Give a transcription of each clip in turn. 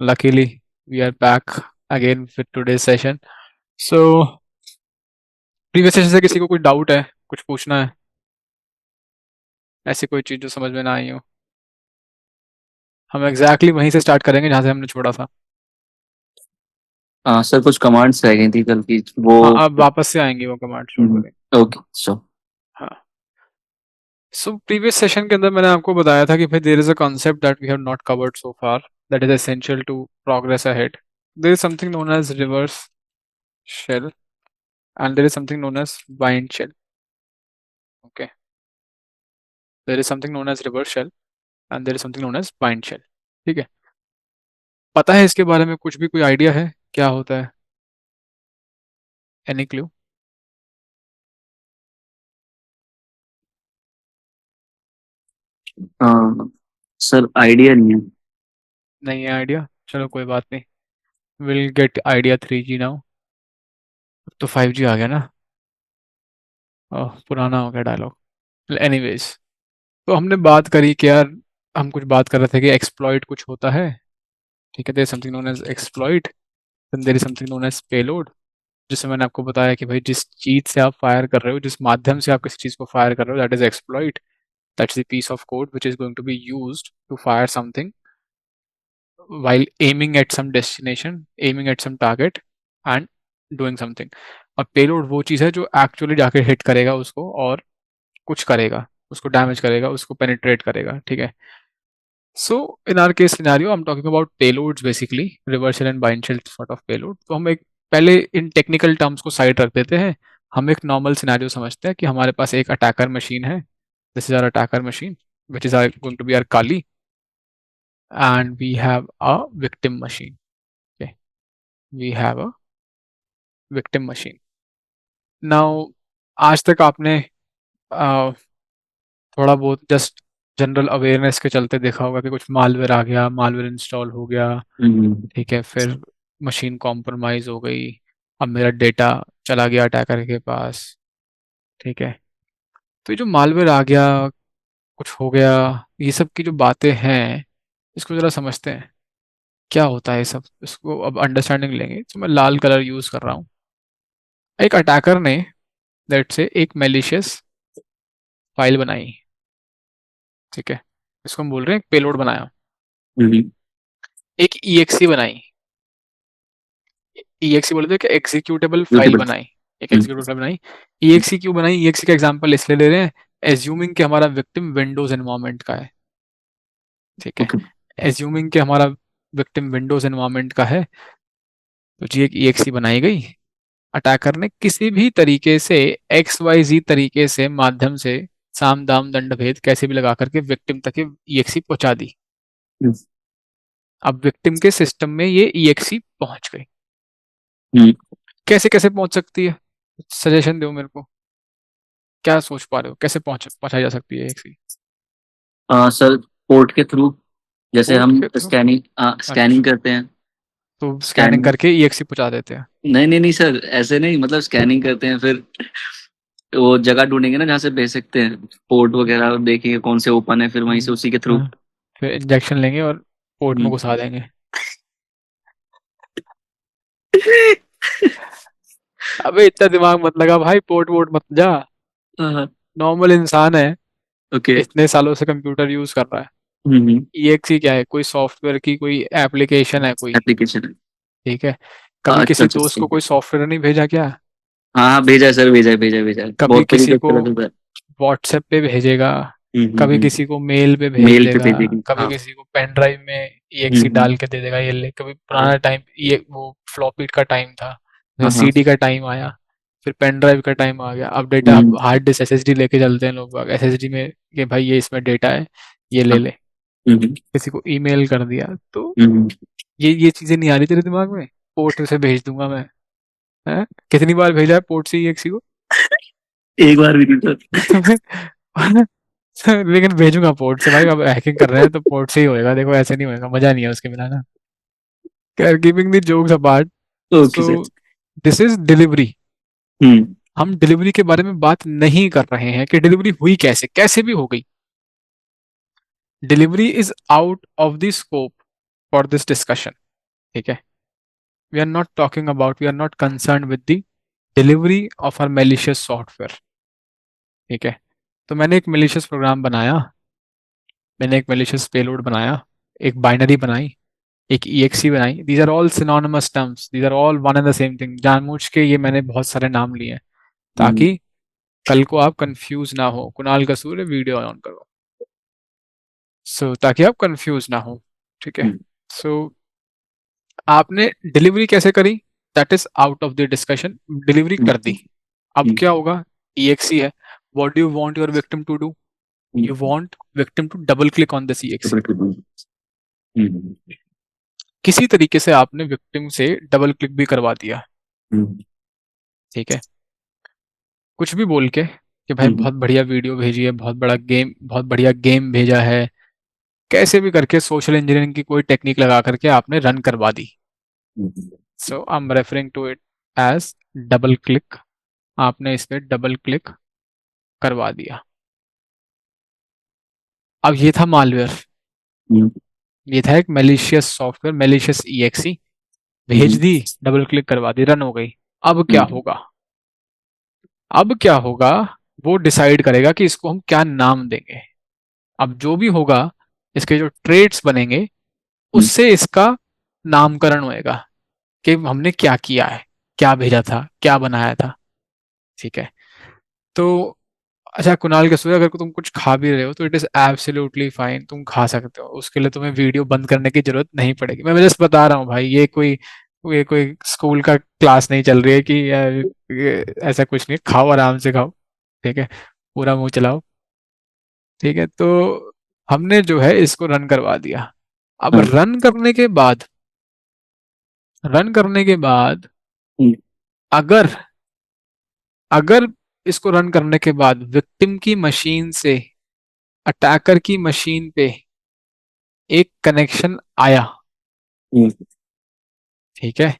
Luckily, we are back again with today's session. So, previous session से किसी को कोई डाउट है, कुछ पूछना है, ऐसी कोई चीज़ जो समझ में ना आई हो? हम एग्जैक्टली वहीं से स्टार्ट करेंगे जहाँ से हमने छोड़ा था। हाँ सर, कुछ कमांड्स रह गई थी कल की वो। हाँ, अब वापस से आएंगी वो command, don't worry. Okay so हाँ, सो प्रीवियस सेशन के अंदर मैंने आपको बताया था कि भाई there is a concept that we have not covered so far that is essential to progress ahead. There is something known as reverse shell and there is something known as bind shell. Okay, there is something known as reverse shell and there is something known as bind shell. ठीक है, पता है इसके बारे में कुछ भी, कोई आइडिया है क्या होता है? Any clue? सर आइडिया नहीं है। नहीं है आइडिया, चलो कोई बात नहीं. Will get idea 3G now. अब तो 5G आ गया ना. ओह, पुराना हो गया डायलॉग. एनीवेज, तो हमने बात करी कि यार, हम कुछ बात कर रहे थे कि एक्सप्लॉइट कुछ होता है. ठीक है, there is something known as exploit, then there is something known as payload. जिससे मैंने आपको बताया कि भाई जिस चीज से आप फायर कर रहे हो, जिस माध्यम से आप किसी चीज को फायर कर रहे हो, that is exploit. That's the piece of code which is going to be used to fire something while aiming at some destination, aiming at some target and doing something. अब पेलोड वो चीज़ है जो actually जाके hit करेगा उसको और कुछ करेगा, उसको डैमेज करेगा, उसको पेनिट्रेट करेगा. ठीक है, so in our case scenario I am talking about payloads basically, reversal and bind shell sort of payload. तो हम एक पहले इन टेक्निकल टर्म्स को साइड रख देते हैं. हम एक नॉर्मल सिनेरियो समझते हैं कि हमारे पास एक अटैकर मशीन है. This is our attacker machine which is going to be our Kali, and we have a victim machine. Okay, we have a victim machine. Now, आज तक आपने अ, थोड़ा बहुत जस्ट जनरल अवेयरनेस के चलते देखा होगा कि कुछ मालवेयर आ गया, मालवेयर इंस्टॉल हो गया. ठीक है, फिर मशीन कॉम्प्रोमाइज हो गई, अब मेरा डेटा चला गया अटैकर के पास. ठीक है, तो ये जो मालवेयर आ गया, कुछ हो गया, ये सब की जो बातें हैं, इसको जरा समझते हैं क्या होता है ये सब. इसको अब अंडरस्टैंडिंग लेंगे, तो मैं लाल कलर यूज कर रहा हूँ. एक अटैकर ने, लेट्स से, एक मेलिशियस फाइल बनाई. ठीक है, इसको हम बोल रहे हैं पेलोड बनाया. एक ईएक्सी बनाई. ईएक्सी बोलते हैं कि एग्जीक्यूटेबल फाइल यूटेबल। बनाई. एक एग्जीक्यूटेबल फाइल बनाई. ईएक्सी क्यों बनाई? ईएक्सी का एग्जांपल इसलिए ले रहे हैं, एज्यूमिंग कि हमारा विक्टिम विंडोज एनवायरनमेंट का है. ठीक है, ओके। एज्यूमिंग कि हमारा विक्टिम विंडोज एनवायरनमेंट का है, तो जी एक ईएक्सी बनाई गई. अटैकर ने किसी भी तरीके से, एक्स वाई जी तरीके से, माध्यम से, साम दाम दंड भेद कैसे भी लगा करके विक्टिम तक ईएक्सी पहुंचा दी. अब विक्टिम के सिस्टम में ये ईएक्सी पहुंच गई. कैसे कैसे पहुंच सकती है? सजेशन दो मेरे को, क्या सोच पा रहे हो कैसे पहुंचाई जा सकती है ईएक्सी? सर पोर्ट के थ्रू, जैसे पोर्ट हम के थ्रू? स्कैनिंग अच्छा, स्कैनिंग करते हैं। तो स्कैनिंग स्कैन करके ईएक्सी पहुंचा देते हैं. नहीं नहीं नहीं सर, ऐसे नहीं, मतलब स्कैनिंग करते हैं, फिर वो जगह ढूंढेंगे ना जहाँ से भेज सकते हैं, पोर्ट वगैरह देखेंगे कौन से ओपन है, फिर वहीं से उसी के थ्रू। हाँ, फिर इंजेक्शन लेंगे और पोर्ट में हम्म। घुसा देंगे. अबे इतना दिमाग मत लगा भाई, पोर्ट वोट मत जा. नॉर्मल इंसान है, ओके। इतने सालों से कंप्यूटर यूज कर रहा है. ईएक्सी क्या है? कोई सॉफ्टवेयर की कोई एप्लीकेशन है कोई. एप्लीकेशन है। ठीक है, कभी अच्छा किसी अच्छा दोस्त को ठीक है। कोई सॉफ्टवेयर नहीं भेजा क्या? हाँ हाँ, भेजा है सर, भेजा है भेजा है भेजा है, कभी बहुत किसी तरीके को से लगा है। व्हाट्सएप पे भेजेगा, कभी किसी को मेल पे भेज मेल पे देगा, भेजेगी, कभी हाँ। किसी को पेन ड्राइव में ईएक्सी हम्म। डाल के दे देगा, ये ले. कभी हाँ पुराना टाइम, ये वो फ्लॉपी का टाइम था, फिर हाँ हाँ। सीडी का टाइम आया, फिर पेन ड्राइव का टाइम आ गया. अब डेटा, हम्म। अब हार्ड डिस्क एसएसडी लेके चलते हैं लोग बाग, एसएसडी में कि भाई ये इसमें डेटा है, ये ले हाँ। ले. हम्म। किसी को ईमेल कर दिया, तो हम्म। ये चीजें नहीं आ रही तेरे दिमाग में? पोर्ट से भेज दूंगा मैं. हैं? कितनी बार भेजा है पोर्ट से ईएक्सी को? एक बार भी नहीं सर। लेकिन भेजूंगा पोर्ट से भाई, अब हैकिंग कर रहे हैं तो पोर्ट से ही होएगा. देखो ऐसे नहीं होएगा, मजा नहीं है उसके बिना ना. Keeping the jokes apart, okay so sir. This is delivery. Hmm. हम डिलीवरी के बारे में बात नहीं कर रहे हैं कि डिलीवरी हुई कैसे, कैसे भी हो गई. Delivery is out of the scope for this discussion. ठीक है, we are not concern with the delivery of our malicious software. ठीक है, तो मैंने एक मेलिशियस प्रोग्राम बनाया, मैंने एक मेलिशियस पेलोड बनाया, एक बाइनरी बनाई, एक EXE बनाई। These are all synonymous terms, these are all one and the same thing. जानबूझ के ये मैंने बहुत सारे नाम लिए हैं हम्म, ताकि कल को आप कंफ्यूज ना हो। कुणाल कसूर है, वीडियो ऑन करो। ताकि आप कंफ्यूज ना हो। ठीक है, हम्म, सो आपने डिलीवरी कैसे करी, that is out of the discussion. Delivery कर दी, हम्म, अब हम्म, क्या होगा? EXE है। What do you want your victim to do? Hmm, you want victim to double click on this EXE। हम्म, किसी तरीके से आपने विक्टिम से डबल क्लिक भी करवा दिया। हम्म, ठीक है, कुछ भी बोल के कि भाई हम्म, बहुत बढ़िया वीडियो भेजी है, बहुत बढ़िया गेम भेजा है, कैसे भी करके सोशल इंजीनियरिंग की कोई टेक्निक लगा करके आपने रन करवा दी। Hmm, so I am referring to it as double click. आपने इस पे डबल क्लिक करवा दिया। अब ये था मालवेयर, हम्म, ये था एक मेलिशियस सॉफ्टवेयर, मेलिशियस EXE। भेज हम्म, दी, डबल क्लिक करवा दी, रन हो गई। अब क्या हम्म, होगा? अब क्या होगा? वो डिसाइड करेगा कि इसको हम क्या नाम देंगे। अब जो भी होगा, इसके जो ट्रेड्स बनेंगे, हम्म, उससे इसका नामकरण होएगा कि हमने क्या किया है, क्या भेजा था, क्या बनाया था। ठीक है, तो अच्छा कुणाल कसूर, अगर तुम कुछ खा भी रहे हो तो इट इज एब्सोल्युटली फाइन, तुम खा सकते हो, उसके लिए तुम्हें वीडियो बंद करने की जरूरत नहीं पड़ेगी। मैं जस्ट बता रहा हूँ भाई, ये कोई स्कूल का क्लास नहीं चल रही है कि यार ऐसा कुछ नहीं, खाओ आराम से खाओ। ठीक है, पूरा मुंह चलाओ। ठीक है, तो हमने जो है इसको रन करवा दिया। अब हाँ, रन करने के बाद हम्म, अगर अगर इसको रन करने के बाद विक्टिम की मशीन से अटैकर की मशीन पे एक कनेक्शन आया। हम्म, ठीक है,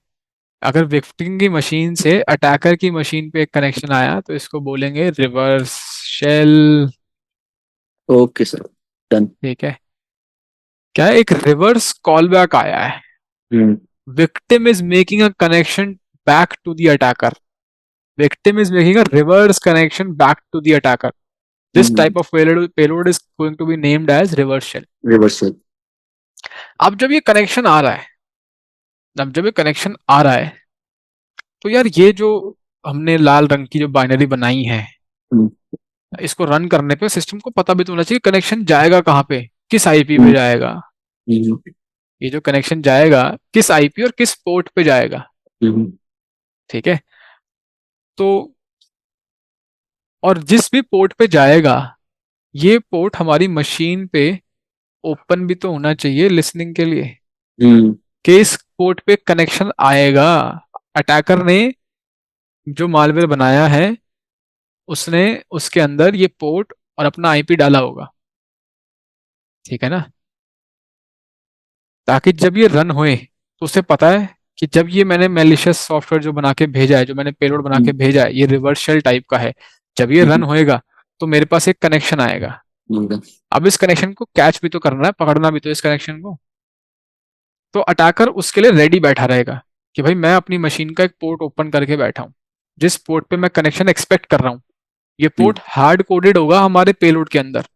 अगर विक्टिम की मशीन से अटैकर की मशीन पे एक कनेक्शन आया तो इसको बोलेंगे reverse shell. Okay sir, done. ठीक है, क्या है? एक रिवर्स कॉलबैक आया है। Hmm, victim is making a connection back to the attacker. Victim is making a reverse connection back to the attacker. This type of payload is going to be named as reverse shell. Reversal. अब जब ये connection आ रहा है, अब जब ये connection आ रहा है, तो यार ये जो हमने लाल रंग की जो बाइनरी बनाई है, हम्म, इसको रन करने पे सिस्टम को पता भी तो होना चाहिए कनेक्शन जाएगा कहाँ पे, किस आईपी पे हम्म, जाएगा। हम्म, ये जो कनेक्शन जाएगा किस आईपी और किस पोर्ट पे जाएगा। हम्म, ठीक है, तो और जिस भी पोर्ट पे जाएगा, ये पोर्ट हमारी मशीन पे ओपन भी तो होना चाहिए लिसनिंग के लिए, हम्म, कि इस पोर्ट पे कनेक्शन आएगा। अटैकर ने जो मालवेयर बनाया है, उसने उसके अंदर ये पोर्ट और अपना आईपी डाला होगा। ठीक है ना, ताकि जब ये रन होए तो उसे पता है कि जब ये मैंने मेलिशियस सॉफ्टवेयर जो बना के भेजा है, जो मैंने पेलोड बना के भेजा है, ये रिवर्स शेल टाइप का है। जब ये रन होएगा तो मेरे पास एक कनेक्शन आएगा। हम्म, अब इस कनेक्शन को कैच भी तो करना है, पकड़ना भी तो इस कनेक्शन को। तो अटैकर उसके लिए रेडी बैठा रहेगा कि भाई मैं अपनी मशीन का एक पोर्ट ओपन करके बैठा हूँ, जिस पोर्ट पे मैं कनेक्शन एक्सपेक्ट कर रहा हूँ, ये पोर्ट हार्ड कोडेड होगा हमारे पेलोड के अंदर।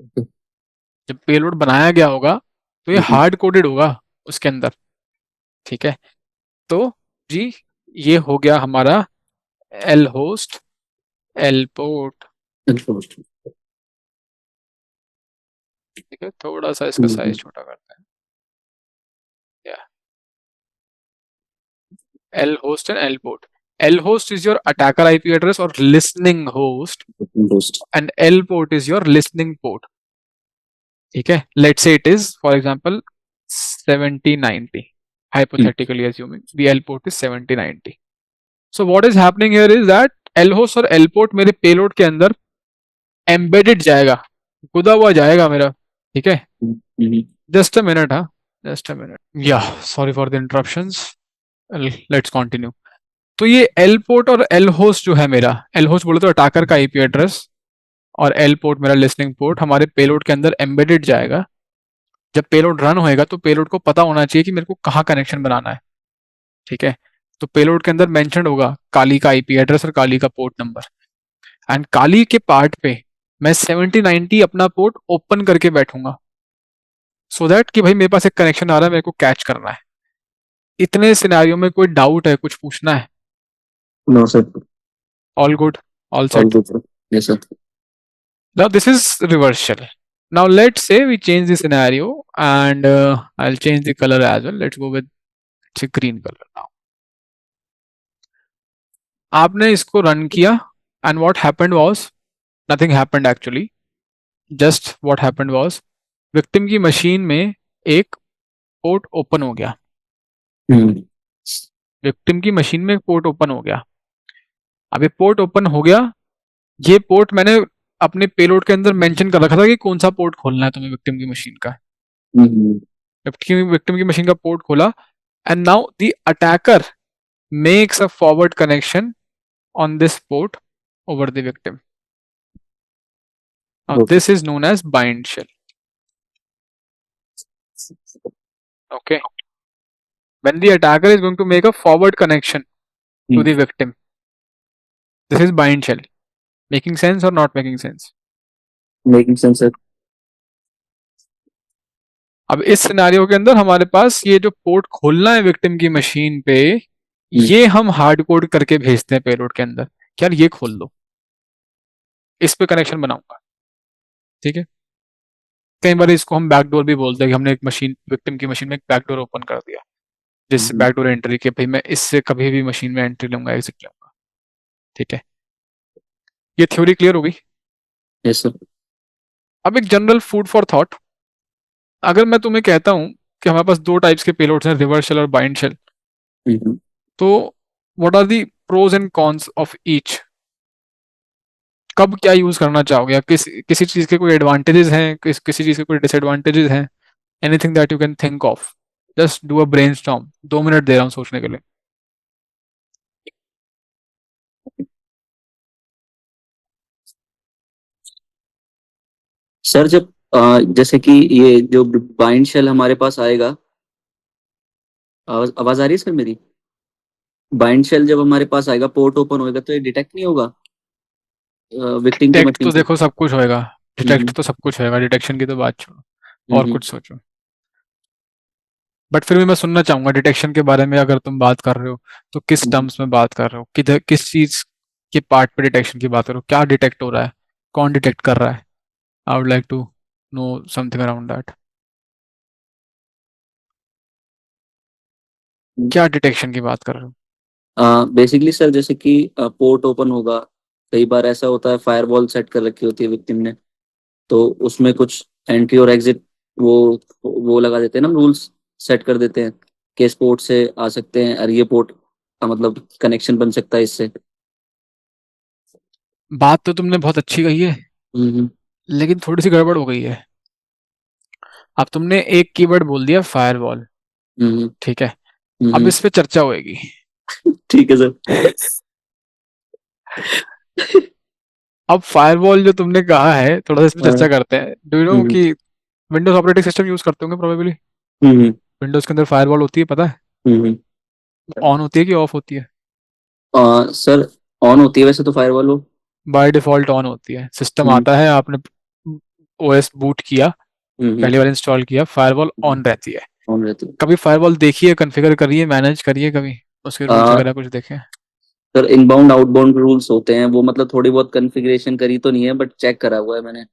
जब पेलोड बनाया गया होगा तो ये हार्ड कोडेड होगा उसके अंदर। ठीक है, तो जी, ये हो गया हमारा एल होस्ट, एल पोर्ट। ठीक है, थोड़ा सा इसका साइज छोटा करते हैं। L host and L port. L host is your attacker IP address और लिसनिंग होस्ट, दोस्त। And L port is your listening port. ठीक है, लेट्स से it is for example 7090, hypothetically assuming the L port is 7090. So what is happening here is that L host और L port मेरे payload के अंदर embedded जाएगा, खुदा हुआ जाएगा मेरा। ठीक है, जस्ट अ मिनट, हाँ, जस्ट अ मिनट, या sorry for the interruptions, let's continue. तो ये एल पोर्ट और एल होस्ट जो है, मेरा एल होस्ट बोले तो अटैकर का आईपी एड्रेस, और एल पोर्ट मेरा लिसनिंग पोर्ट हमारे पेलोड के अंदर एम्बेडेड जाएगा। जब पेलोड रन होएगा तो पेलोड को पता होना चाहिए कि मेरे को कहाँ कनेक्शन बनाना है, ठीक है। तो पेलोड के अंदर मेंशन होगा काली का आईपी एड्रेस और काली का पोर्ट नंबर, एंड काली के पार्ट पे मैं 7090 अपना पोर्ट ओपन करके बैठूंगा, सो दैट कि भाई मेरे पास एक कनेक्शन आ रहा है, मेरे को कैच करना है। इतने सिनेरियो में कोई डाउट है, कुछ पूछना है? No sir. All good, all all set. Good sir. Yes sir. Now this is reversal. Now let's say we change the scenario, and I'll change the color as well. Let's go with say green color now. आपने इसको run किया, and what happened was nothing happened actually. Just what happened was victim की machine में एक port open हो गया। हम्म। Victim की machine में एक पोर्ट ओपन हो गया। अब ये पोर्ट ओपन हो गया, ये पोर्ट मैंने अपने पेलोड के अंदर मेंशन कर रखा था कि कौन सा पोर्ट खोलना है तुम्हें विक्टिम की मशीन का। हम्म। विक्टिम की मशीन का पोर्ट खोला, and now the attacker makes a forward connection on this port over the victim. Now okay. this is known as bind shell. Okay, when the attacker is going to make a forward connection to the victim, this is bind shell. Making sense or not making sense? Making sense sir. अब इस scenario के अंदर हमारे पास ये जो port खोलना है victim की मशीन पे, ये हम हार्ड कोड करके भेजते हैं पेलोड के अंदर कि यार ये खोल दो, इस पे कनेक्शन बनाऊंगा, ठीक है। कई बार इसको हम बैकडोर भी बोलते हैं कि हमने एक मशीन विक्टिम की मशीन में एक बैकडोर ओपन कर दिया, जिससे बैकडोर एंट्री के भाई मैं इससे कभी भी मशीन में एंट्री लूंगा, एग्जिट लूंगा, ठीक है। ये थ्योरी क्लियर होगी। Yes sir. अब एक जनरल फूड फॉर थॉट, अगर मैं तुम्हें कहता हूं कि हमारे पास दो टाइप्स के पेलोड्स हैं, रिवर्स शेल और बाइंड शेल, तो what are the pros and cons of each? कब क्या यूज करना चाहोगे, या किसी चीज के कोई एडवांटेजेस हैं, किसी चीज के कोई डिसएडवांटेजेस हैं? Anything that you can think of, just do a brainstorm. 2 minute दे रहा हूँ सोचने के लिए। सर जब जैसे कि ये जो बाइंड शेल हमारे पास आएगा, आवाज आवाज आ रही है सर मेरी? बाइंड शेल जब हमारे पास आएगा, पोर्ट ओपन होएगा, तो ये डिटेक्ट नहीं होगा विक्टिम की डिटेक्ट मशीन तो से? देखो सब कुछ होएगा, डिटेक्ट हम्म। तो सब कुछ होएगा, डिटेक्शन की तो बात छोड़ो, और हम्म। कुछ सोचो। बट फिर भी मैं सुनना चाहूंगा डिटेक्शन के बारे में। अगर तुम बात कर रहे हो तो किस हम्म। टर्म्स में बात कर रहे हो, किधर किस चीज के पार्ट पे डिटेक्शन की बात कर रहे हो, क्या डिटेक्ट हो रहा है, कौन डिटेक्ट कर रहा है? I would like to know something around that. क्या डिटेक्शन की बात कर रहे हो? बेसिकली सर, जैसे कि पोर्ट ओपन होगा, कई बार ऐसा होता है फायरवॉल सेट कर रखी होती है विक्टिम ने, तो उसमें कुछ एंट्री और एग्जिट वो वो लगा देते हैं ना, रूल्स सेट कर देते हैं कि इस पोर्ट से आ सकते हैं और ये पोर्ट का मतलब कनेक्शन बन सकता है इससे। बात तो तुमने बहुत अच्छी कही है, हम्म। लेकिन थोड़ी सी गड़बड़ हो गई है। अब तुमने एक कीवर्ड बोल दिया फायरवॉल, हम्म। ठीक है। अब हम्म। इस पे चर्चा होएगी। ठीक है सर। अब फायरवॉल जो तुमने कहा है, थोड़ा सा इस पे हाँ। चर्चा करते हैं। डू यू नो हम्म। कि विंडोज ऑपरेटिंग सिस्टम यूज करते होंगे प्रोबेबली। हम्म। विंडोज के अंदर फायरवॉल होती है, पता है? हम्म। ऑन होती है कि ऑफ होती है? सर ऑन होती है वैसे तो फायरवॉल वो। बाय डिफॉल्ट ऑन होती है। सिस्टम हम्म। आता है, आपने ओएस बूट किया, हम्म। पहली बार इंस्टॉल किया, फायरवॉल ऑन रहती है। ऑन रहती है। कभी फायरवॉल देखी है, कॉन्फ़िगर करिए, मैनेज करिए कभी, उसके रूल्स आ, वगैरह कुछ देखे? सर इनबाउंड आउटबाउंड रूल्स होते हैं वो, मतलब थोड़ी बहुत कॉन्फ़िगरेशन करी तो नहीं है, बट चेक करा हुआ है मैंने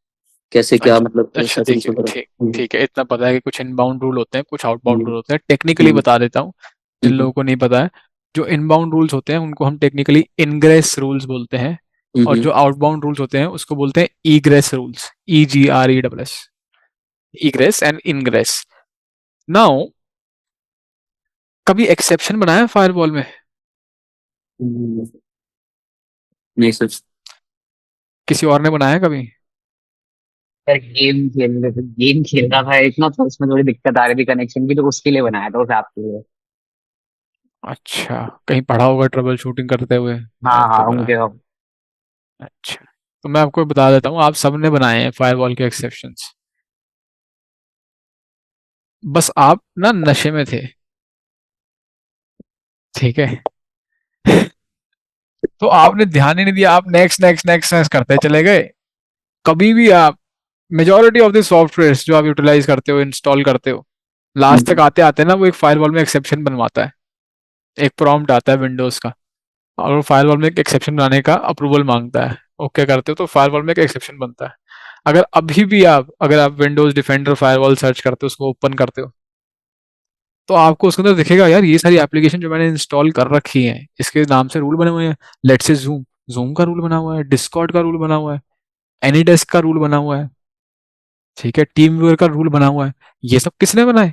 कैसे क्या अच्छा, मतलब अच्छा, सेटिंग्स ठीक है, वगैरह। ठीक, ठीक है। इतना पता है कि कुछ इनबाउंड रूल होते हैं, कुछ आउटबाउंड हम्म। रूल होते हैं। टेक्निकली हम्म। बता देता हूँ जिन हम्म। लोगों को नहीं पता है। जो इनबाउंड रूल्स होते हैं उनको हम टेक्निकली इनग्रेस रूल्स बोलते हैं, और हम्म। जो आउटबाउंड रूल्स होते हैं उसको बोलते हैं egress rules, EGRESS, egress and ingress. Now, कभी एक्सेप्शन बनाया फायरवॉल में? हम्म। नहीं सर। किसी और ने बनाया कभी? यार गेम खेल रहा था इतना, तो उसमें थोड़ी दिक्कत आ रही थी कनेक्शन की, तो उसके लिए बनाया था, उस ऐप के लिए। अच्छा, कहीं पढ़ा होगा ट्रबल शूटिंग करते हुए, हाँ और हाँ, तो उनके बनाया। हम। अच्छा, तो मैं आपको बता देता हूँ, आप सबने बनाए हैं फायरवॉल के एक्सेप्शंस। बस आप ना नशे में थे, ठीक है। तो आपने ध्यान ही नहीं दिया, आप नेक्स्ट नेक्स्ट नेक्स्ट नेक्स्ट करते चले गए। कभी भी आप, मेजोरिटी ऑफ द सॉफ्टवेयर जो आप यूटिलाइज करते हो, इंस्टॉल करते हो, लास्ट तक हम्म, आते आते ना वो एक फायरवॉल में एक्सेप्शन बनवाता है। एक प्रॉम्प्ट आता है विंडोज का, और वो फायरवॉल में एक एक्सेप्शन बनाने का अप्रूवल मांगता है। ओके करते हो तो फायरवॉल में एक एक्सेप्शन बनता है। अगर आप विंडोज डिफेंडर फायरवॉल सर्च करते हो, उसको ओपन करते हो, तो आपको उसके अंदर दिखेगा यार ये सारी एप्लीकेशन जो मैंने इंस्टॉल कर रखी हैं, इसके नाम से रूल बने हुए हैं। लेट से जूम, जूम का रूल बना हुआ है, डिस्कॉर्ड का रूल बना हुआ है, एनीडेस्क का रूल बना हुआ है, ठीक है, टीम व्यूअर का रूल बना हुआ है। ये सब किसने बनाए?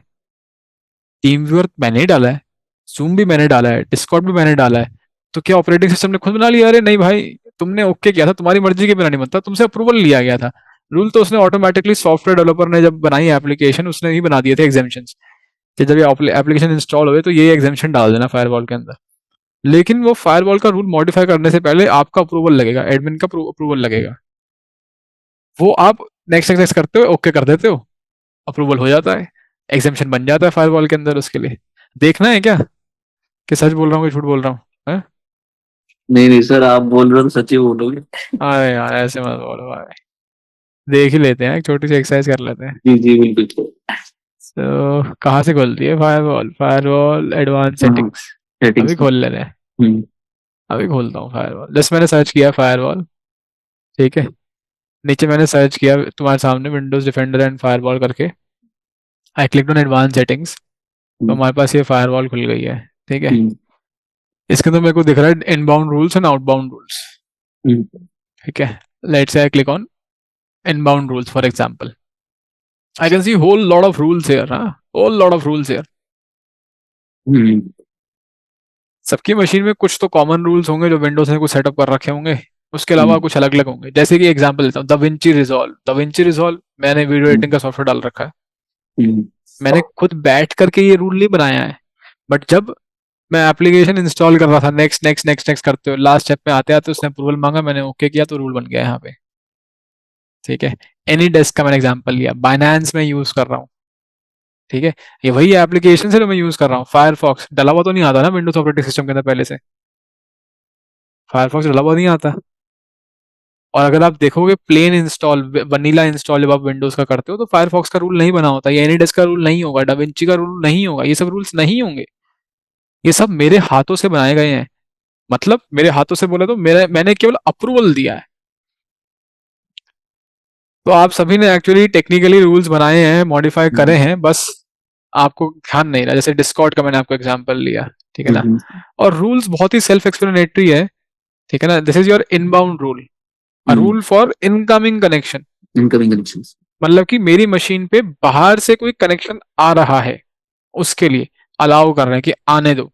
टीम व्यूअर मैंने ही डाला है, जूम भी मैंने डाला है, डिस्कॉर्ड भी मैंने डाला है। तो क्या ऑपरेटिंग सिस्टम ने खुद बना लिया? अरे नहीं भाई, तुमने ओके किया था, तुम्हारी मर्जी के बिना नहीं बनता, तुमसे अप्रूवल लिया गया था। रूल तो उसने ऑटोमेटिकली, सॉफ्टवेयर डेवलपर ने जब बनाई एप्लीकेशन उसने ही बना दिए थे एग्जामेशन, कि जब ये एप्लीकेशन इंस्टॉल हुए तो ये एग्जामेशन डाल देना फायरवॉल के अंदर। लेकिन वो फायरवॉल का रूल मॉडिफाई करने से पहले आपका अप्रूवल लगेगा, एडमिन का अप्रूवल लगेगा। वो आप नेक्स्ट नेक्स्ट करते हो, ओके कर देते हो, अप्रूवल हो जाता है, एग्जामेशन बन जाता है फायरवॉल के अंदर उसके लिए। देखना है क्या कि सच बोल रहा हूँ कि झूठ बोल रहा हूँ, हैं? नहीं नहीं सर, आप बोल रहे हो तो सच ही बोलोगे। अरे यार ऐसे मत बोलो भाई, देख ही लेते हैं, एक छोटी सी एक्सरसाइज कर लेते हैं। जी जी बिल्कुल। तो कहाँ से खोलती है फायरवॉल? फायरवॉल एडवांस हाँ, सेटिंग्स। सेटिंग्स अभी में। खोल लेते हैं, हम्म। अभी खोलता हूँ फायरवॉल। जस्ट मैंने सर्च किया फायरवॉल, ठीक है। नीचे मैंने सर्च किया तुम्हारे सामने विंडोज डिफेंडर एंड फायरवॉल करके, आई क्लिक ऑन एडवांस सेटिंग्स। तो हम्म, हमारे पास ये फायरवॉल खुल गई है, ठीक है। हम्म, इसके अंदर मेरे को दिख रहा है inbound rules and outbound rules, hmm, ठीक है। Let's say I click on inbound rules for example, I can see whole lot of rules here, हाँ, whole lot of rules here. Hmm, सबकी मशीन में कुछ तो कॉमन रूल्स होंगे जो Windows ने कुछ सेटअप कर रखे होंगे, उसके अलावा हम्म, कुछ अलग अलग होंगे। जैसे कि एग्जांपल देता हूँ, द विंची रिजॉल्व मैंने वीडियो हम्म, एडिटिंग का सॉफ्टवेयर डाल रखा है। हम्म, मैंने खुद बैठ करके ये रूल नहीं बनाया है, बट जब मैं एप्लीकेशन इंस्टॉल कर रहा था, नेक्स्ट नेक्स्ट नेक्स्ट नेक्स्ट करते हुए लास्ट स्टेप में आते आते उसने अप्रूवल मांगा, मैंने ओके किया तो रूल बन गया यहाँ पे, ठीक है। एनी डेस्क का मैंने एग्जांपल लिया, बाइनेंस में यूज कर रहा हूँ, ठीक है। ये वही एप्लीकेशन है जो मैं यूज कर रहा हूँ। फायरफॉक्स डला हुआ तो नहीं आता ना विंडोज ऑपरेटिंग सिस्टम के अंदर पहले से, फायरफॉक्स डला हुआ नहीं आता। और अगर आप देखोगे प्लेन इंस्टॉल, वनीला इंस्टॉल जब आप विंडोज का करते हो तो फायरफॉक्स का रूल नहीं बना होता, ये एनीडेस्क का रूल नहीं होगा, डाविंची का रूल नहीं होगा, ये सब रूल्स नहीं होंगे। ये सब मेरे हाथों से बनाए गए हैं। मतलब मेरे हाथों से बोले तो मैंने केवल अप्रूवल दिया है। तो आप सभी ने एक्चुअली टेक्निकली रूल्स बनाए हैं, मॉडिफाई करे हम्म, हैं, बस आपको ध्यान नहीं रहा। जैसे डिस्कॉर्ड का मैंने आपको एग्जांपल लिया, ठीक है ना। हम्म, और रूल्स बहुत ही सेल्फ एक्सप्लेनेटरी है, ठीक है ना। This is your inbound rule, a hmm, rule for incoming connection. Incoming connections. मतलब कि मेरी मशीन पे बाहर से कोई कनेक्शन आ रहा है, उसके लिए अलाउ कर रहे हैं कि आने दो,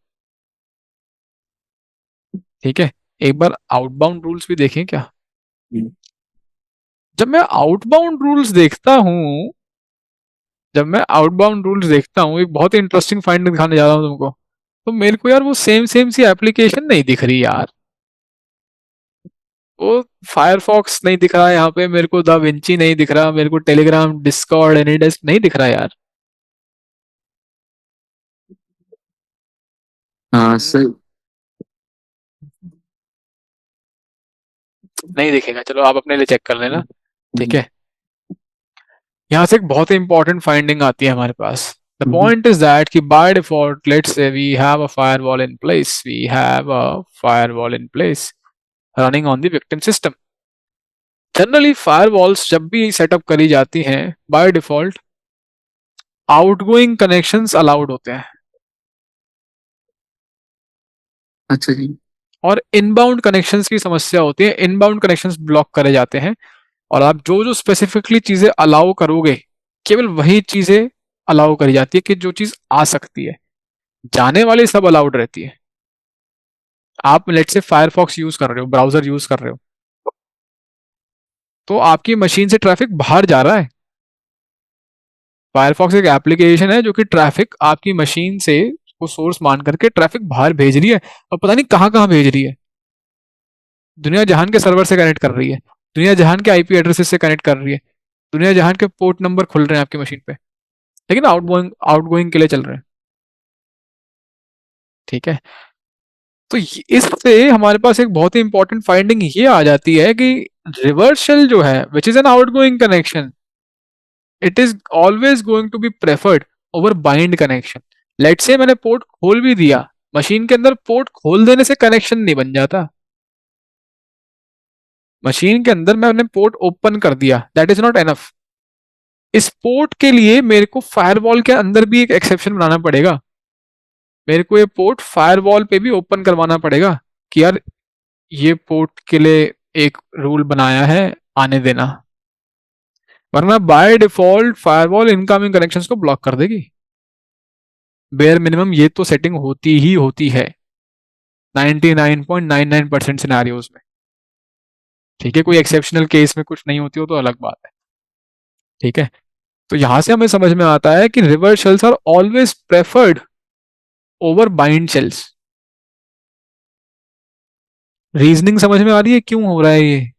ठीक है। एक बार आउटबाउंड रूल्स भी देखें क्या? हम्म, जब मैं आउटबाउंड रूल्स देखता हूँ, जब मैं आउटबाउंड रूल्स देखता हूँ, एक बहुत ही इंटरेस्टिंग फाइंड दिखाने जा रहा हूँ तुमको। तो मेरे को यार वो सेम सेम सी एप्लीकेशन नहीं दिख रही यार। वो फायरफॉक्स नहीं दिख रहा है यहाँ पे मेरे को, दा विंची नहीं दिख रहा मेरे को, टेलीग्राम, डिस्कॉर्ड, एनीडेस्क नहीं दिख रहा यार। हाँ हम्म, सर। नहीं दिखेगा, चलो आप अपने लिए चेक कर लेना, ठीक हम्म, है। यहाँ से एक बहुत ही इंपॉर्टेंट फाइंडिंग आती है हमारे पास। The hmm, point is that कि by default let's say we have a firewall in place, we have a firewall in place running on the victim system. Generally firewalls जब भी सेटअप करी जाती हैं, by default outgoing connections allowed होते हैं अच्छा जी। और इनबाउंड कनेक्शंस की समस्या होती है, इनबाउंड कनेक्शंस ब्लॉक करे जाते हैं। और आप जो जो स्पेसिफिकली चीजें अलाउ करोगे, केवल वही चीजें अलाउ करी जाती है कि जो चीज आ सकती है, जाने वाली सब अलाउड रहती है। आप लेट से फायरफॉक्स यूज कर रहे हो, ब्राउजर यूज कर रहे हो, तो आपकी मशीन से ट्रैफिक बाहर जा रहा है। फायरफॉक्स एक एप्लीकेशन है जो कि ट्रैफिक आपकी मशीन से को सोर्स मान करके ट्रैफिक बाहर भेज रही है, और पता नहीं कहाँ कहाँ भेज रही है। दुनिया जहान के सर्वर से कनेक्ट कर रही है, दुनिया जहान के आईपी एड्रेसेस से कनेक्ट कर रही है, दुनिया जहान के पोर्ट नंबर खुल रहे हैं आपकी मशीन पे। लेकिन आउटगोइंग के लिए चल रहे हैं। ठीक है, तो इससे हमारे पास एक बहुत ही इंपॉर्टेंट फाइंडिंग ये आ जाती है कि रिवर्स शेल जो है which is an outgoing connection, it is always going to be preferred over bind connection. Let's say मैंने पोर्ट खोल भी दिया, मशीन के अंदर पोर्ट खोल देने से कनेक्शन नहीं बन जाता। मशीन के अंदर मैंने पोर्ट ओपन कर दिया, दैट इज नॉट एनफ। इस पोर्ट के लिए मेरे को फायरवॉल के अंदर भी एक एक्सेप्शन बनाना पड़ेगा। मेरे को ये पोर्ट फायरवॉल पे भी ओपन करवाना पड़ेगा कि यार ये पोर्ट के लिए एक रूल बनाया है, आने देना, वरना by default firewall incoming connections को ब्लॉक कर देगी। बेयर मिनिमम ये तो सेटिंग होती ही होती है 99.99% सिनेरियोज में। ठीक है, कोई एक्सेप्शनल केस में कुछ नहीं होती हो तो अलग बात है। ठीक है, तो यहां से हमें समझ में आता है कि reverse shells are always preferred over bind shells. Reasoning समझ में आ रही है क्यों हो रहा है ये,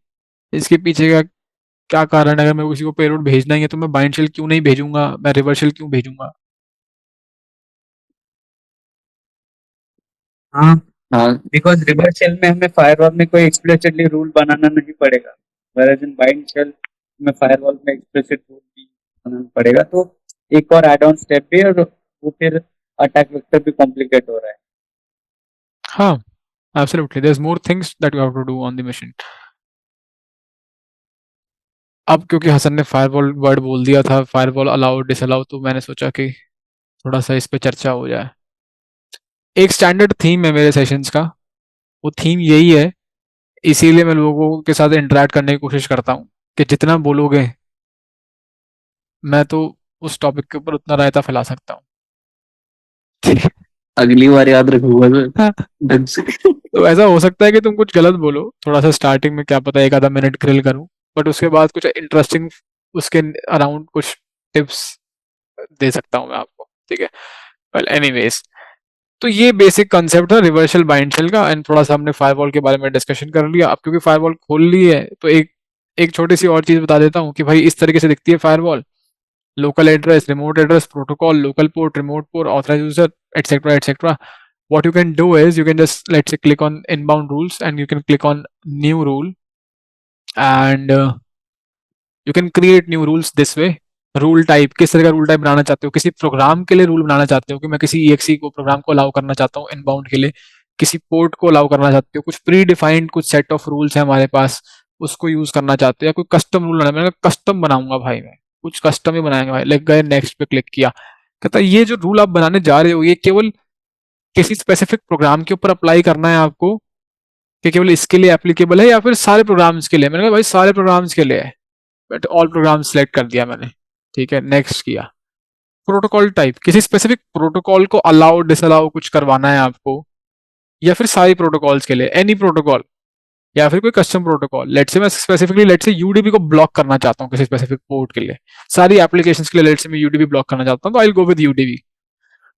इसके पीछे का क्या कारण है? अगर मैं किसी को पेलोड भेजना ही है तो मैं बाइंड शेल क्यों नहीं भेजूंगा, मैं रिवर्स शेल क्यों भेजूंगा? हाँ, हाँ बिकॉज रिवर्स शेल में हमें फायरवॉल में कोई एक्सप्लिसिटली रूल बनाना नहीं पड़ेगा, whereas इन बाइंड शेल में फायरवॉल में एक्सप्लिसिट रूल भी बनाना पड़ेगा। तो एक और एड ऑन स्टेप भी, और वो फिर अटैक वेक्टर भी कॉम्प्लिकेट हो रहा है। हाँ, absolutely, there is more things that you have to do on the machine. अब क्योंकि हसन ने फायरवॉल वर्ड बोल दिया था, फायरवॉल अलाउ डिसअलाउ, तो मैंने सोचा कि थोड़ा सा इस पे चर्चा हो जाए। एक स्टैंडर्ड थीम है मेरे सेशंस का, वो थीम यही है, इसीलिए मैं लोगों के साथ इंटरेक्ट करने की कोशिश करता हूँ कि जितना बोलोगे मैं तो उस टॉपिक के ऊपर उतना रायता फैला सकता हूँ। अगली बार याद रखूंगा मैं हाँ, ढंग से। तो ऐसा हो सकता है कि तुम कुछ गलत बोलो थोड़ा सा स्टार्टिंग में, क्या पता एक आधा मिनट ग्रिल करूं, बट उसके बाद कुछ इंटरेस्टिंग उसके अराउंड कुछ टिप्स दे सकता हूं मैं आपको। ठीक है, वेल एनीवेज, तो ये बेसिक कंसेप्ट है रिवर्सल बाइंड शेल का, एंड थोड़ा सा हमने फायरवॉल के बारे में डिस्कशन कर लिया। अब क्योंकि फायरवॉल खोल ली है तो एक एक छोटी सी और चीज बता देता हूँ कि भाई इस तरीके से दिखती है firewall. Local address, remote address, protocol, local port, remote port, authorized user, etc., etc. What you can do is you can just, let's say, click on inbound rules and you can click on new rule, and you can create new rules this way. Rule type, किस तरह का rule type बनाना चाहते हो? किसी programme के लिए rule बनाना चाहते हो कि मैं किसी EXE को प्रोग्राम को अलाउ करना चाहता हूँ इनबाउंड के लिए, किसी पोर्ट को अलाउ करना चाहते हो, कुछ प्री डिफाइंड कुछ सेट ऑफ रूल्स है हमारे पास, उसको यूज करना चाहते हो, या कोई कस्टम रूल बनाना, मैंने कस्टम बनाऊंगा भाई, मैं कुछ कस्टम ही बनाएंगे भाई, लिख गए नेक्स्ट पे क्लिक किया। कहता है ये जो रूल आप बनाने जा रहे हो ये केवल किसी स्पेसिफिक प्रोग्राम के ऊपर अप्लाई करना है आपको, कि केवल इसके लिए एप्लीकेबल है या फिर सारे प्रोग्राम्स के लिए? मैंने कहा भाई सारे प्रोग्राम्स के लिए है, बट ऑल प्रोग्राम सेलेक्ट कर दिया मैंने। ठीक है, नेक्स्ट किया। प्रोटोकॉल टाइप, किसी स्पेसिफिक प्रोटोकॉल को अलाउ डिसअलाउ कुछ करवाना है आपको, या फिर सारी प्रोटोकॉल्स के लिए एनी प्रोटोकॉल, या फिर कोई कस्टम प्रोटोकॉल। लेट्स से मैं स्पेसिफिकली लेट्स से यूडीपी को ब्लॉक करना चाहता हूँ किसी स्पेसिफिक पोर्ट के लिए, सारी एप्लीकेशंस के लिए लेट्स से मैं यूडीपी ब्लॉक करना चाहता हूँ, तो आई विल गो विद यूडीपी।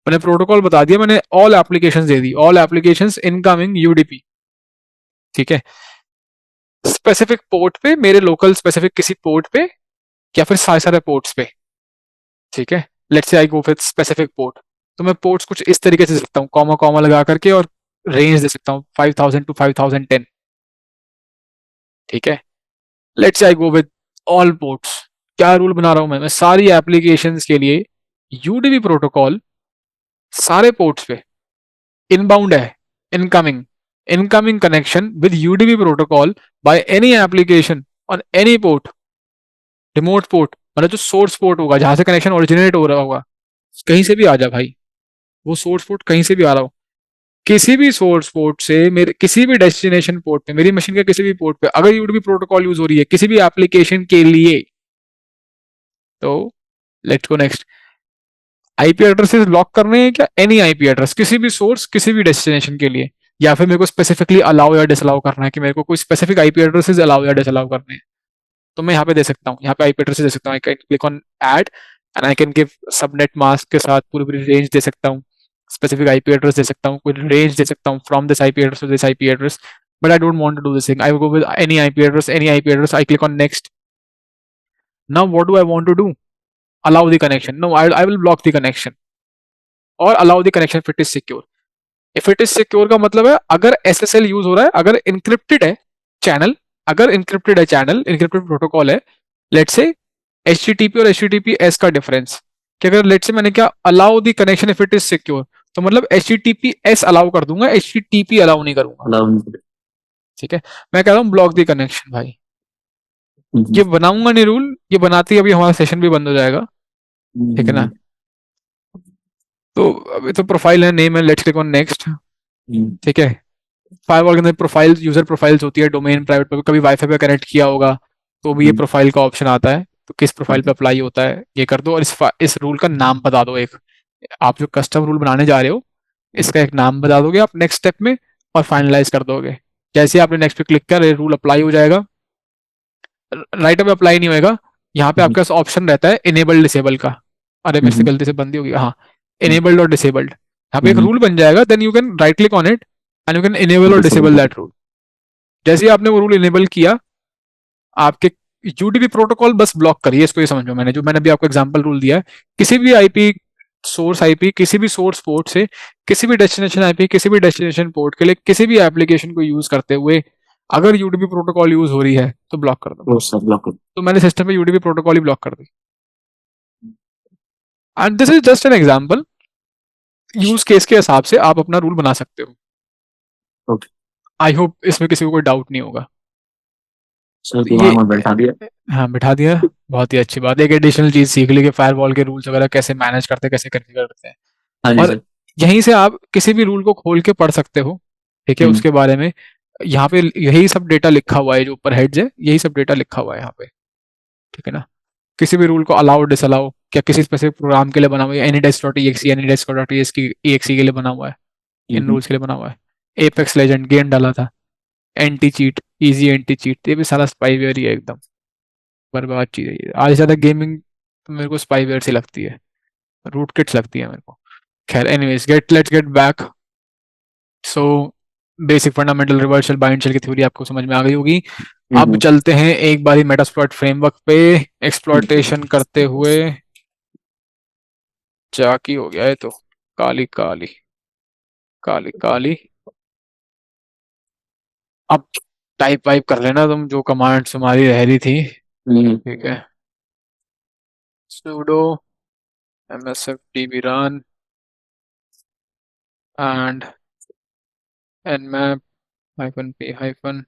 मैंने प्रोटोकॉल बता दिया, मैंने ऑल एप्लीकेशंस दे दी, ऑल एप्लीकेशंस इनकमिंग यूडीपी। ठीक है, स्पेसिफिक पोर्ट पे, मेरे लोकल स्पेसिफिक किसी पोर्ट पे, या फिर सारे सारे पोर्ट्स पे। ठीक है, let's say I go with specific port, तो मैं पोर्ट्स कुछ इस तरीके से दे सकता हूँ, कॉमा कॉमा लगा करके, और रेंज दे सकता हूँ 5000 टू 5010। ठीक है, let's say I go with all ports. क्या रूल बना रहा हूं मैं सारी एप्लीकेशंस के लिए यूडीपी प्रोटोकॉल सारे पोर्ट्स पे, इनबाउंड है, incoming, incoming connection with UDP protocol by any application on any port, remote port मतलब जो सोर्स पोर्ट होगा जहां से कनेक्शन ओरिजिनेट हो रहा होगा, कहीं से भी आ जा भाई, वो सोर्स पोर्ट कहीं से भी आ रहा हो, किसी भी सोर्स पोर्ट से मेरे किसी भी डेस्टिनेशन पोर्ट पे, मेरी मशीन के किसी भी पोर्ट पे अगर यूडीपी प्रोटोकॉल यूज हो रही है किसी भी एप्लीकेशन के लिए, तो let's go next. IP addresses lock करने हैं क्या? एनी आईपी एड्रेस, किसी भी सोर्स किसी भी डेस्टिनेशन के लिए, या फिर मेरे को स्पेसिफिकली अलाउ या डिसअलाउ करना है कि मेरे को कोई स्पेसिफिक आईपी एड्रेसेस अलाउ या डिसअलाउ करने हैं, तो मैं यहाँ पे दे सकता हूँ, यहाँ पे आईपी एड्रेसेस दे सकता हूँ। I can click on add and I can give subnet mask के साथ पूरी पूरी रेंज दे सकता हूँ, स्पेसिफिक आईपी एड्रेस दे सकता हूँ, कोई रेंज दे सकता हूँ from this IP address to this IP address, but I don't want to do this thing. I will go with any IP address, any IP address, I click on next. Now what do I want to do? allow the connection. No, I will block the connection और allow the connection if it is secure. If it is secure का मतलब है अगर SSL use हो रहा है, अगर encrypted है चैनल, अगर encrypted है चैनल, encrypted प्रोटोकॉल है, let's say HTTP और HTTPS का डिफरेंस कि अगर let's say मैंने क्या allow the connection if it is secure, तो मतलब HTTPS अलाउ कर दूंगा, HTTP अलाउ नहीं करूंगा, अलाउ ठीक है। मैं कह रहा हूँ ब्लॉक दी कनेक्शन भाई, ये बनाऊंगा नहीं रूल, ये बनाते ही अभी हमारा सेशन भी बंद हो जाएगा, ठीक है ना। तो अभी तो प्रोफाइल है, नेम है, लेट्स क्लिक ऑन नेक्स्ट, ठीक है। फायरवॉल के अंदर प्रोफाइल, यूजर प्रोफाइल्स होती है, डोमेन प्राइवेट पे, कभी वाईफाई पे कनेक्ट किया होगा तो भी ये प्रोफाइल का ऑप्शन आता है, तो किस प्रोफाइल पे अप्लाई होता है ये कर दो, और इस रूल का नाम बता दो। एक आप जो कस्टम रूल बनाने जा रहे हो इसका एक नाम बता दोगे आप नेक्स्ट स्टेप में और फाइनलाइज कर दोगे। जैसे ही आपने नेक्स्ट पे क्लिक किया रूल अप्लाई हो जाएगा। राइट अवे अप्लाई नहीं होएगा, यहाँ पे आपके पास ऑप्शन रहता है इनेबल डिसेबल का। अरे मेरे से गलती से बंदी होगी, हाँ, इनेबल्ड और डिसेबल्ड, यहाँ पे एक रूल बन जाएगा, then you can right click on it and you can enable और डिसेबल दैट रूल। जैसे ही आपने वो रूल इनेबल किया, आपके यूडीपी प्रोटोकॉल बस ब्लॉक करिए इसको, ये समझो मैंने अभी आपको एग्जांपल रूल दिया है, किसी भी आईपी सोर्स आईपी, किसी भी सोर्स पोर्ट से किसी भी डेस्टिनेशन आईपी, किसी भी डेस्टिनेशन पोर्ट के लिए किसी भी एप्लीकेशन को यूज करते हुए अगर यूडीपी प्रोटोकॉल यूज हो रही है तो ब्लॉक कर दो। तो मैंने सिस्टम पे यूडीपी प्रोटोकॉल ही ब्लॉक कर दी, and this is just an example, use case के हिसाब से आप अपना रूल बना सकते हो। Okay. आई होप इसमें किसी को कोई डाउट नहीं होगा। सर तो दिमाग में बैठा दिया। हाँ बिठा दिया, बहुत ही अच्छी बात है। एक एडिशनल चीज सीख ली कि फायरवॉल के रूल्स वगैरह कैसे मैनेज करते हैं, कैसे कॉन्फ़िगर करते हैं, हाँ जी और सर। यहीं से आप किसी भी रूल को खोल के पढ़ सकते हो, ठीक है, उसके बारे में। यहाँ पे यही सब डेटा लिखा हुआ है, जो ऊपर हेड्स है यही सब डेटा लिखा हुआ है यहाँ पे, ठीक है ना। किसी भी रूल को अलाउ डिसअलाउ, क्या किसी स्पेसिफिक प्रोग्राम के लिए बना हुआ है, एनीडेस्क.exe, एनीडेस्क.exe के लिए बना हुआ है, इन रूल्स के लिए बना हुआ है। एपेक्स लेजेंड गेम डाला था, anti cheat, easy anti cheat, ये भी सारा स्पाईवेयर ही है, एकदम बर्बाद चीज है ये। आज से ज्यादा गेमिंग तो मेरे को स्पाईवेयर से लगती है, रूट किट्स लगती है मेरे को। खैर anyways, let's get back. So basic fundamental reversal bind shell की थ्योरी आपको समझ में आ गई होगी। अब चलते हैं एक बारी मेटास्प्लॉइट फ्रेमवर्क पे एक्सप्लॉइटेशन करते हुए। चाकी हो गया है तो काली काली काली काली। अब टाइप वाइप कर लेना तुम जो कमांड्स तुम्हारी रह रही थी, ठीक है। sudo msfdb run and nmap hyphen p hyphen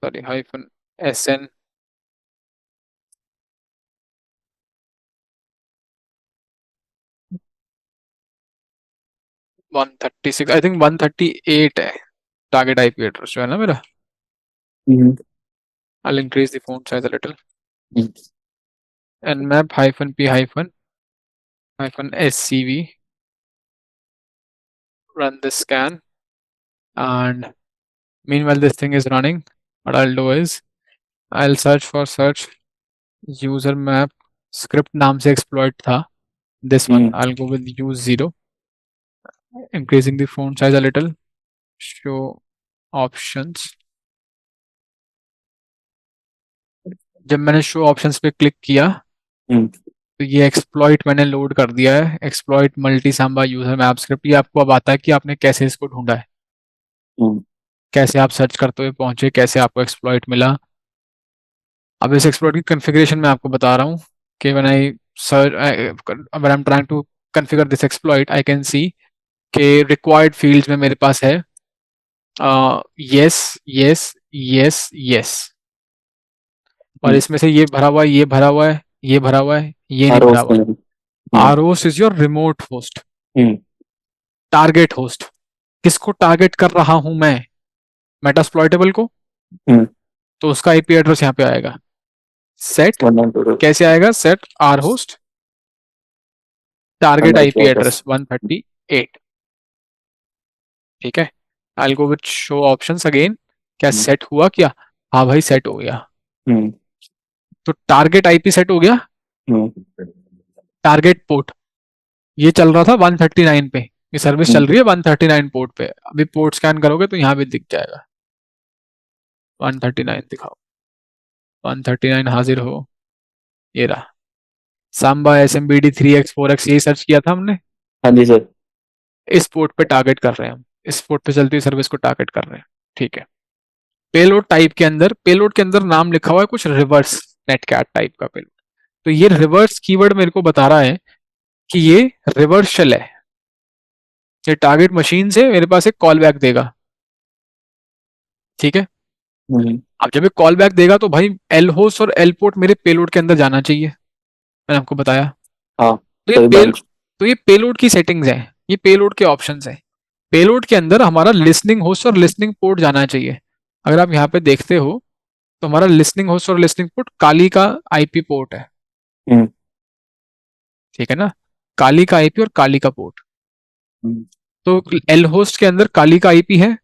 sorry hyphen sn (136) I think 138 है टारगेट आईपी एड्रेस जो है ना मेरा। I'll increase the font size a little. nmap hyphen p hyphen scv, run this scan, and meanwhile this thing is running, what I'll do is I'll search user map script नाम से exploit था, this one I'll go with use 0, increasing the font size a little, show options। जब मैंने show options पे click किया तो ये exploit मैंने लोड कर दिया है, exploit multi Samba user map script. ये आपको अब आता है कि आपने कैसे इसको ढूंढा है, कैसे आप सर्च करते हुए पहुंचे, कैसे आपको एक्सप्लॉइट मिला। अब इस एक्सप्लॉइट की कॉन्फ़िगरेशन मैं आपको बता रहा हूँ कि when I search when I am trying to configure this exploit I can see कि रिक्वायर्ड फील्ड्स में मेरे पास है यस यस यस यस, और इसमें से ये भरा हुआ है, ये भरा हुआ है, ये भरा हुआ है, ये नहीं भरा हुआ है। ROS is your remote host, target host. किसको टारगेट कर रहा हूं मैं? मेटास्प्लॉइटेबल को। तो उसका आईपी एड्रेस यहाँ पे आएगा, सेट कैसे आएगा, set R host target IP address 138, ठीक है। I go with show options again, क्या सेट हुआ क्या? हाँ भाई सेट हो गया। तो टारगेट आईपी सेट हो गया, टारगेट पोर्ट ये चल रहा था 139 पे, ये सर्विस चल रही है 139 पोर्ट पे। अभी पोर्ट स्कैन करोगे तो यहाँ भी दिख जाएगा 139, दिखाओ 139 हाजिर हो, ये रहा। सांबा SMBD 3x 4x यही सर्च किया था हमने। हाँ जी सर। इस पोर्ट पे टारगेट कर रहे हैं हम, इस पोर्ट पे चलती हुई सर्विस को टारगेट कर रहे हैं। ठीक है। पेलोड टाइप के अंदर, पेलोड के अंदर नाम लिखा हुआ है कुछ रिवर्स नेटकैट टाइप का पेलोड। तो ये रिवर्स कीवर्ड मेरे को बता रहा है कि ये रिवर्स शेल है। ये टारगेट मशीन से मेरे पास एक कॉल बैक देगा। ठीक है। अब जब ये कॉल बैक देगा तो भाई एल होस्ट और एल पोर्ट मेरे पेलोड के अंदर जाना चाहिए, मैंने आपको बताया। हाँ तो सही बात। ये पेलोड की सेटिंग्स है, ये पेलोड के ऑप्शंस है। पेलोड के अंदर हमारा लिसनिंग होस्ट और लिसनिंग पोर्ट जाना चाहिए। अगर आप यहाँ पे देखते हो तो हमारा लिसनिंग होस्ट और लिसनिंग पोर्ट काली का आईपी पोर्ट है। हम्म। ठीक है ना, काली का आईपी और काली का पोर्ट। हम्म। तो एल होस्ट के अंदर काली का आईपी है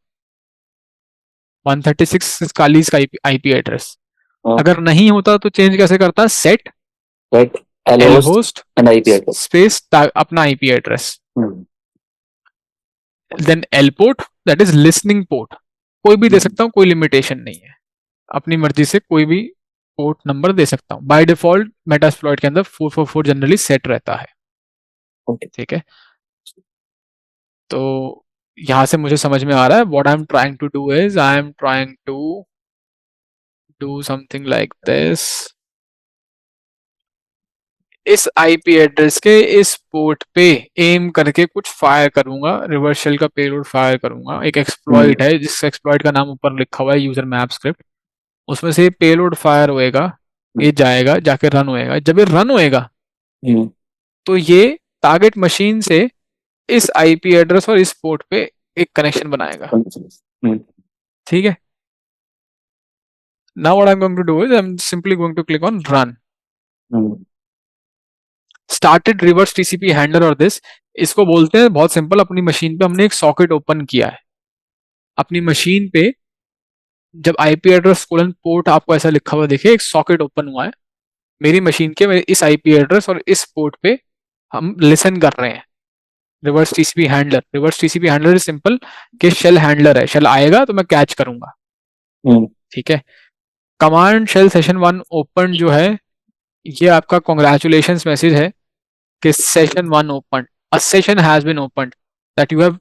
136 काली का आईपी एड्रेस। हाँ। अगर नहीं होता तो चेंज कैसे करता, set Right. L L host host and IP address. Space अपना IP address, hmm. Then L port that is listening port. कोई भी दे सकता हूँ, कोई लिमिटेशन नहीं है, अपनी मर्जी से कोई भी पोर्ट नंबर दे सकता हूँ। बाय डिफॉल्ट मेटास्प्लॉइट के अंदर 444 जनरली सेट रहता है। Okay. ठीक है। तो यहां से मुझे समझ में आ रहा है what I am trying to do is I am trying to do something like this. इस आईपी एड्रेस के इस पोर्ट पे एम करके कुछ फायर करूंगा, रिवर्स शेल का पेलोड फायर करूंगा। एक एक्सप्लॉइट है जिस एक्सप्लॉइट का नाम ऊपर लिखा हुआ है यूजर मैप स्क्रिप्ट, उसमें से पेलोड फायर होएगा, ये जाएगा जाके रन होएगा। जब ये रन होएगा हम्म। तो ये टारगेट मशीन से इस आईपी एड्रेस और इस पोर्ट पे एक कनेक्शन बनाएगा। हम्म। ठीक है। Now what I am going to do is I am simply going to click on run. Hmm. Started reverse TCP handler और दिस, इसको बोलते हैं बहुत सिंपल, अपनी मशीन पे हमने एक सॉकेट ओपन किया है। अपनी मशीन पे जब आईपी एड्रेस कोलन पोर्ट आपको ऐसा लिखा हुआ देखे, एक सॉकेट ओपन हुआ है मेरी मशीन के, इस आईपी एड्रेस और इस पोर्ट पे हम लिसन कर रहे हैं। Reverse TCP handler, reverse TCP handler is simple कि शेल हैंडलर है, शेल आएगा तो मैं कैच करूंगा। हम्म। ठीक है। कमांड शेल सेशन 1 ओपन जो है, ये आपका कॉन्ग्रेचुलेशन मैसेज है कि session 1 open, a session has been opened, that you have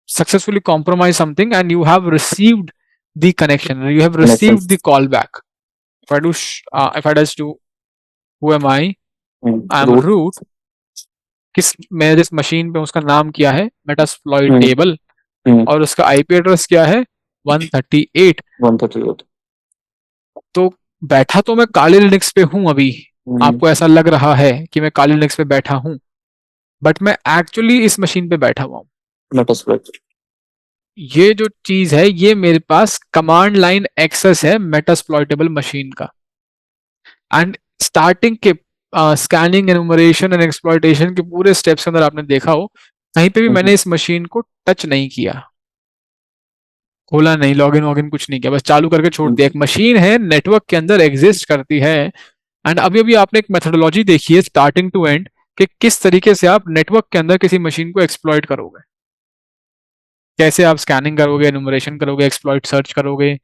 successfully compromised something and you have received the connection, you have received the callback. If I do if I just do who am I am Root. root, किस मैं जिस machine पे उसका नाम किया है Metasploit हम्म। Table, हम्म। और उसका आईपी एड्रेस क्या है 138। 138. तो बैठा तो मैं काले लिनक्स पे हूं अभी, हम्म। आपको ऐसा लग रहा है कि मैं काले लिनक्स पे बैठा हूं, बट मैं एक्चुअली इस मशीन पे बैठा हुआ हूं। Metasploit. ये जो चीज है ये मेरे पास कमांड लाइन एक्सेस है मेटास्प्लॉइटेबल मशीन का। एंड स्टार्टिंग के स्कैनिंग, एनुमरेशन एंड एक्सप्लॉइटेशन के पूरे स्टेप्स के अंदर आपने देखा हो कहीं पे भी मैंने इस मशीन को टच नहीं किया, खोला नहीं, लॉगिन वॉगिन कुछ नहीं किया, बस चालू करके छोड़ दिया। एक मशीन है, नेटवर्क के अंदर एग्जिस्ट करती है। एंड अभी अभी आपने एक मेथोडोलॉजी देखी है स्टार्टिंग टू एंड कि किस तरीके से आप नेटवर्क के अंदर किसी मशीन को एक्सप्लॉइट करोगे, कैसे आप स्कैनिंग करोगे, एनुमरेशन करोगे, एक्सप्लॉइट सर्च करोगे,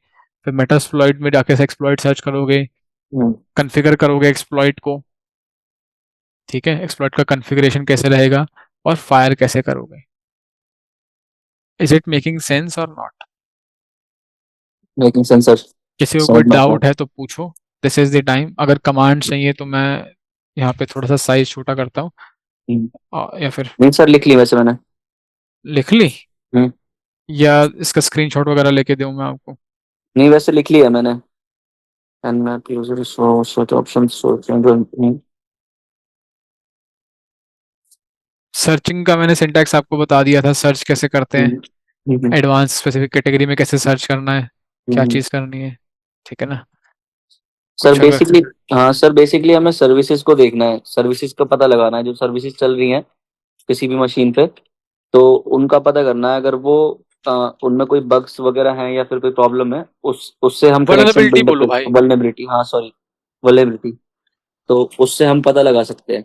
फिर मेटास्प्लॉइट में जाके एक्सप्लॉइट सर्च करोगे, कॉन्फ़िगर करोगे एक्सप्लॉइट को। ठीक है। एक्सप्लॉइट का कॉन्फ़िगरेशन कैसे रहेगा और फायर कैसे करोगे। इज इट मेकिंग सेंस और नॉट? Making sense, sir. किसी को समझ कोई में आता है। डाउट है तो पूछो, दिस इज द टाइम। अगर कमांड चाहिए तो मैं यहाँ पे थोड़ा सा साइज छोटा करता हूँ, या फिर नहीं सर, लिख ली वैसे मैंने। लिख ली, हम्म। या इसका स्क्रीनशॉट वगैरह लेके दूं मैं आपको? नहीं वैसे लिख लिया मैंने। nmap user search options search and searching का मैंने सिंटैक्स आपको बता दिया था, सर्च कैसे करते हैं, एडवांस स्पेसिफिक कैटेगरी में कैसे सर्च करना है, क्या चीज करनी है। ठीक है ना। सर कुछ अगर बेसिकली, हाँ सर बेसिकली हमें सर्विसेज को देखना है, सर्विसेज का पता लगाना है, जो सर्विसेज चल रही हैं किसी भी मशीन पे, तो उनका पता करना है। अगर वो उनमें कोई बग्स वगैरह हैं या फिर कोई प्रॉब्लम है, उससे हम कनेक्शन वल्नरेबिलिटी बिल्डअप बोलो कर, भाई, वल्नरेबिलिटी, हाँ सॉरी, वल्नरेबिलिटी, तो उससे हम पता लगा सकते हैं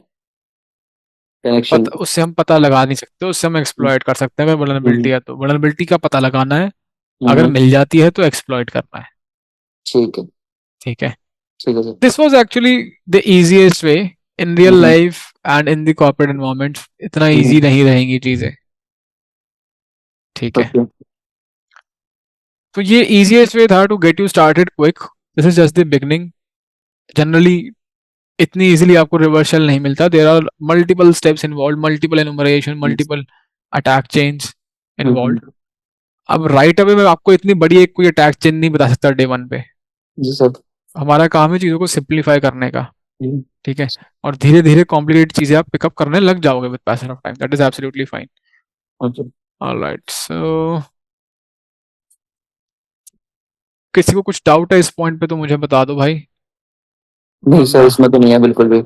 कनेक्शन। उससे हम पता लगा नहीं सकते, उससे हम एक्सप्लॉइट कर सकते हैं। अगर वल्नरेबिलिटी है तो वल्नरेबिलिटी का पता लगाना है, अगर मिल जाती है तो एक्सप्लॉइट करना है। ठीक है। ठीक है। ठीक है sir. This was actually the easiest way in real hmm, life and in the corporate environment इतना हम्म, इजी नहीं रहेंगी चीजें, ठीक है। ओके। तो ये easiest way था to get you started quick, this is just the beginning. Generally इतनी इजीली आपको रिवर्सल नहीं मिलता, there are multiple steps involve, multiple enumeration, Yes. Multiple attack chains hmm, involve. अब राइट अवे में आपको इतनी बड़ी एक कोई अटैक चेन नहीं बता सकता डे वन पे। जी सर। हमारा काम है चीज़ों को सिंप्लीफाई करने का, हम्म, ठीक है। और धीरे धीरे कॉम्प्लिकेटेड चीज़ें आप पिकअप करने लग जाओगे with passage of time, that is absolutely fine. Okay. Alright, so किसी को कुछ डाउट है इस पॉइंट पे तो मुझे बता दो भाई, नहीं सर, वरना इसमें तो नहीं है बिल्कुल भी।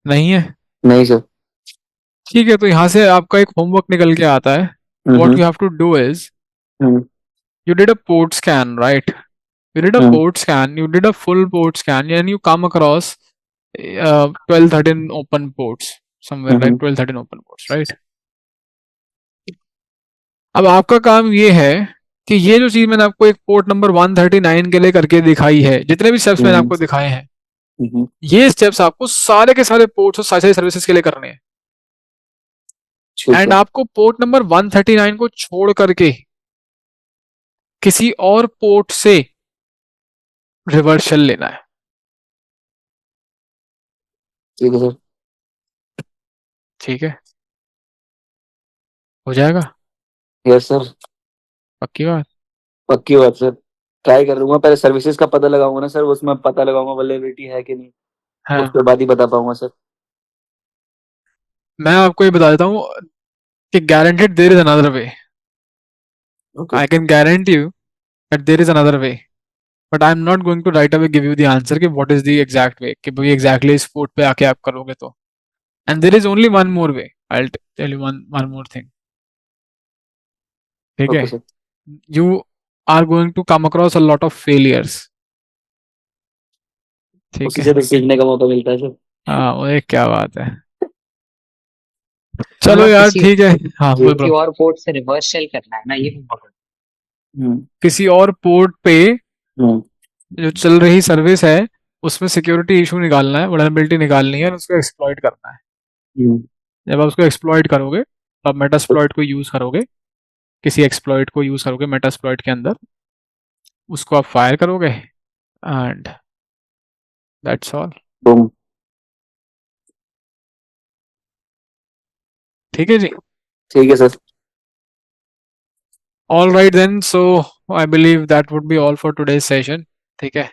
नहीं है। नहीं सर। ठीक है, तो यहाँ से आपका एक होमवर्क निकल के आता है। What hmm, you have to do is, hmm, you did a port scan, right? You did a hmm, port scan, you did a full port scan, and you come across 12, 13 open ports, somewhere like hmm, 12, 13 open ports, right? अब आपका काम ये है कि ये जो चीज मैंने आपको एक पोर्ट नंबर 139 के लिए करके दिखाई है, जितने भी स्टेप्स मैंने हम्म, आपको दिखाए हैं, हम्म, ये स्टेप्स आपको सारे के सारे पोर्ट्स और सारे सारे सर्विसेज के लिए करने हैं। ठीक एंड है। आपको पोर्ट नंबर 139 को छोड़ करके किसी और पोर्ट से रिवर्सल लेना है, ठीक है सर। ठीक है। हो जाएगा, यस सर। पक्की बात। पक्की बात सर। ट्राई कर लूंगा, पहले सर्विसेज का पता लगाऊंगा ना सर, उसमें पता लगाऊंगा अवेलेबिलिटी है कि नहीं, हाँ, उसके बाद ही बता पाऊंगा सर। मैं आपको ये बता देता हूँ कि guaranteed there is another way. Okay. I can guarantee you that there is another way, but I am not going to right away give you the answer कि what is the exact way, कि भाई exactly इस port पे आके आप करोगे तो। And there is only one more way, I will tell you one one more thing, ठीक है। Okay sir. You are going to come across a lot of failures, ठीक उसी है। से तो सीखने का मौका मिलता है सर। हाँ, वो एक क्या बात है। तो चलो मतलब यार किसी ठीक है। हाँ जी। बोल किसी ब्रो। और पोर्ट से रिवर्सल करना है ना, ये मैं पकड़। हम्म, किसी और पोर्ट पे हम्म, जो चल रही सर्विस है उसमें सिक्योरिटी इशू निकालना है, वल्नरेबिलिटी निकालनी है और उसको एक्सप्लॉइट करना है। हम्म, जब आप उसको एक्सप्लॉइट करोगे तो आप मेटास्प्लॉइट को यूज करोगे, किसी एक्सप्लॉइट को यूज करोगे मेटास्प्लॉइट के अंदर, उसको आप फायर करोगे एंड दैट्स ऑल, बूम। ठीक है जी। ठीक है sir. All right then, so I believe that would be all for today's session, ठीक है।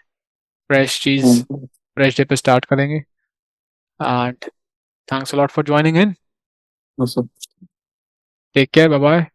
फ्रेश चीज हम्म, फ्रेश डे पे स्टार्ट करेंगे and thanks a lot for joining in, sir. Take care, bye bye.